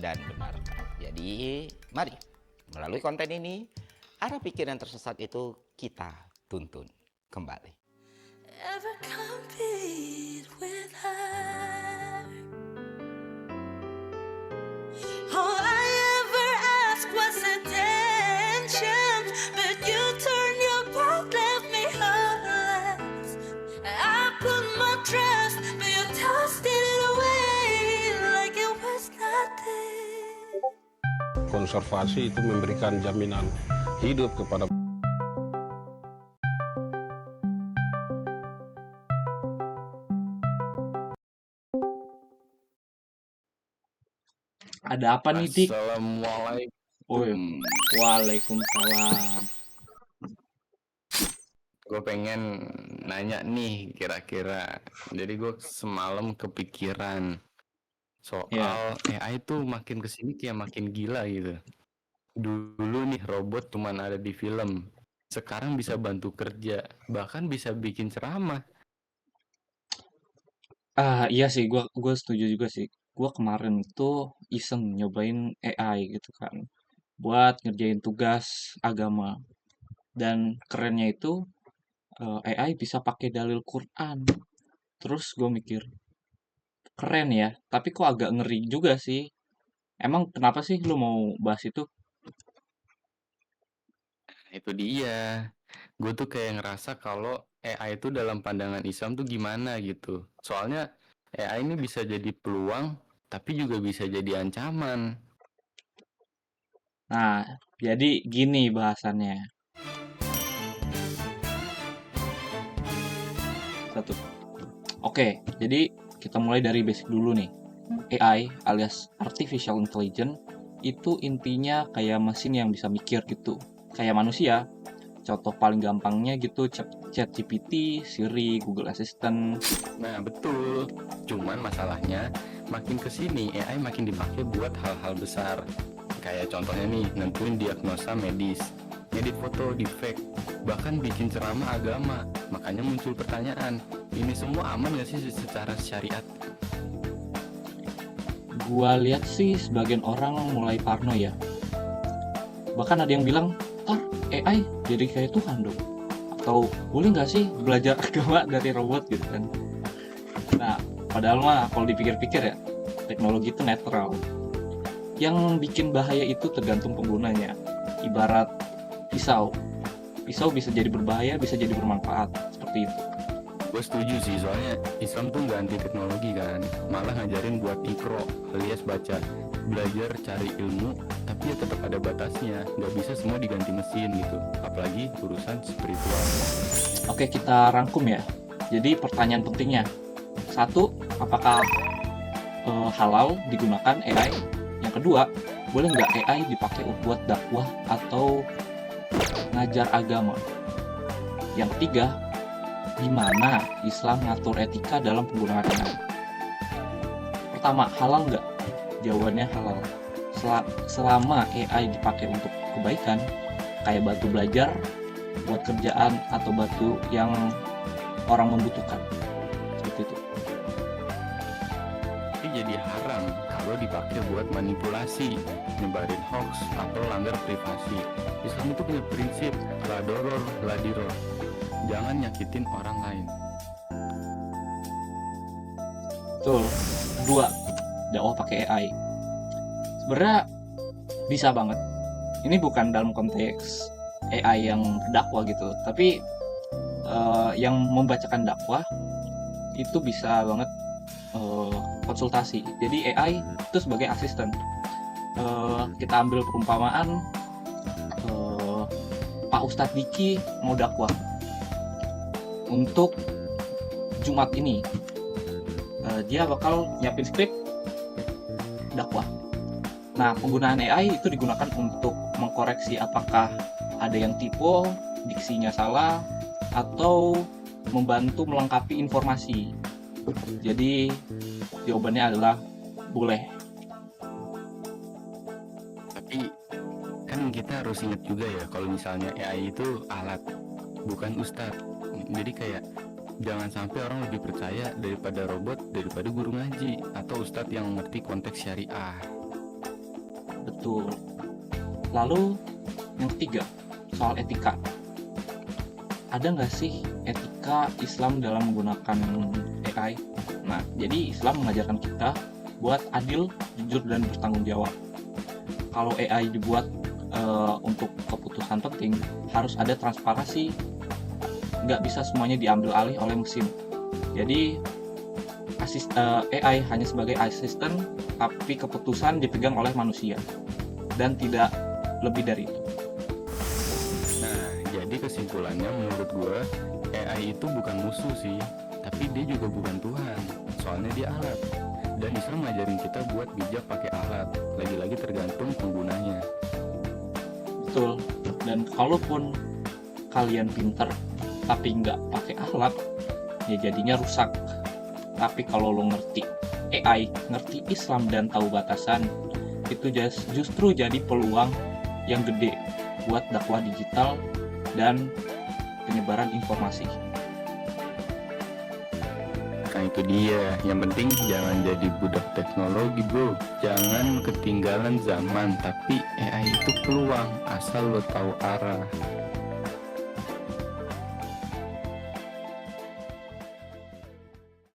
dan benarkah. Jadi, mari melalui konten ini, arah pikir yang tersesat itu kita tuntun kembali. Ever compete with her? All I ever asked was attention, but you turned your back, left me hopeless. I put my trust, but you tossed it away like it was nothing. Konservasi itu memberikan jaminan hidup kepada Ada apa nih, Dik? Assalamualaikum. Oh, waalaikumsalam. Gue pengen nanya nih kira-kira. Jadi gue semalam kepikiran soal AI tuh makin kesini kayak makin gila gitu. Dulu nih robot cuman ada di film. Sekarang bisa bantu kerja, bahkan bisa bikin ceramah. Iya sih, gua setuju juga sih. Gua kemarin tuh iseng nyobain AI gitu kan, buat ngerjain tugas agama. Dan kerennya itu AI bisa pakai dalil Quran. Terus gue mikir, keren ya, tapi kok agak ngeri juga sih. Emang kenapa sih lu mau bahas itu? Itu dia. Gue tuh kayak ngerasa kalau AI itu dalam pandangan Islam tuh gimana gitu. Soalnya AI ini bisa jadi peluang, tapi juga bisa jadi ancaman. Nah, jadi gini bahasannya. Satu. Oke, jadi kita mulai dari basic dulu nih. AI alias Artificial Intelligence itu intinya kayak mesin yang bisa mikir gitu. Kayak manusia. Contoh paling gampangnya gitu ChatGPT, Siri, Google Assistant. Nah betul, cuman masalahnya makin kesini AI makin dipakai buat hal-hal besar. Kayak contohnya nih, nentuin diagnosa medis, edit foto, deepfake, bahkan bikin ceramah agama. Makanya muncul pertanyaan, ini semua aman gak sih secara syariat? Gua lihat sih sebagian orang mulai parno ya. Bahkan ada yang bilang, AI jadi kayak Tuhan dong. Atau boleh nggak sih belajar agama dari robot gitu kan. Nah, padahal mah kalau dipikir-pikir ya, teknologi itu netral. Yang bikin bahaya itu tergantung penggunanya. Ibarat pisau. Pisau bisa jadi berbahaya, bisa jadi bermanfaat. Seperti itu. Gue setuju sih, soalnya Islam tuh nggak anti teknologi kan, malah ngajarin buat ikro alias baca, belajar cari ilmu, tapi ya tetap ada batasnya, nggak bisa semua diganti mesin gitu, apalagi urusan spiritual. Oke, kita rangkum ya. Jadi pertanyaan pentingnya, satu, apakah halal digunakan AI? Yang kedua, boleh nggak AI dipakai buat dakwah atau ngajar agama? Yang ketiga, gimana Islam ngatur etika dalam penggunaan AI? Pertama, halal nggak? Jawabannya halal. Selama AI dipakai untuk kebaikan, kayak bantu belajar, buat kerjaan, atau bantu yang orang membutuhkan. Seperti itu. Tapi jadi haram kalau dipakai buat manipulasi, nyebarin hoax, atau langgar privasi. Islam itu punya prinsip, la doror, la diror. Jangan nyakitin orang lain. Betul. Kedua, dakwah pakai AI. Sebenarnya bisa banget. Ini bukan dalam konteks AI yang dakwah gitu, tapi yang membacakan dakwah itu bisa banget konsultasi. Jadi AI itu sebagai asisten. Kita ambil perumpamaan Pak Ustadz Diki mau dakwah untuk Jumat ini. Dia bakal nyiapin skrip dakwah. Nah, penggunaan AI itu digunakan untuk mengkoreksi apakah ada yang typo, diksinya salah, atau membantu melengkapi informasi. Jadi, jawabannya adalah boleh. Tapi kan kita harus ingat juga ya, kalau misalnya AI itu alat, bukan ustadz. Jadi kayak jangan sampai orang lebih percaya daripada robot, daripada guru ngaji atau ustadz yang ngerti konteks syariah. Betul. Lalu yang ketiga, soal etika. Ada nggak sih etika Islam dalam menggunakan AI? Nah, jadi Islam mengajarkan kita buat adil, jujur, dan bertanggung jawab. Kalau AI dibuat untuk keputusan penting, harus ada transparansi. Nggak bisa semuanya diambil alih oleh mesin. Jadi AI hanya sebagai asisten, tapi keputusan dipegang oleh manusia. Dan tidak lebih dari itu. Nah, jadi kesimpulannya menurut gue, AI itu bukan musuh sih, tapi dia juga bukan Tuhan. Soalnya dia alat. Dan Islam ngajarin kita buat bijak pakai alat. Lagi-lagi tergantung penggunanya. Betul. Dan kalaupun kalian pinter tapi nggak pakai alat, ya jadinya rusak. Tapi kalau lo ngerti AI, ngerti Islam dan tahu batasan, itu justru jadi peluang yang gede buat dakwah digital dan penyebaran informasi. Nah itu dia, yang penting jangan jadi budak teknologi bro. Jangan ketinggalan zaman, tapi AI itu peluang asal lo tahu arah.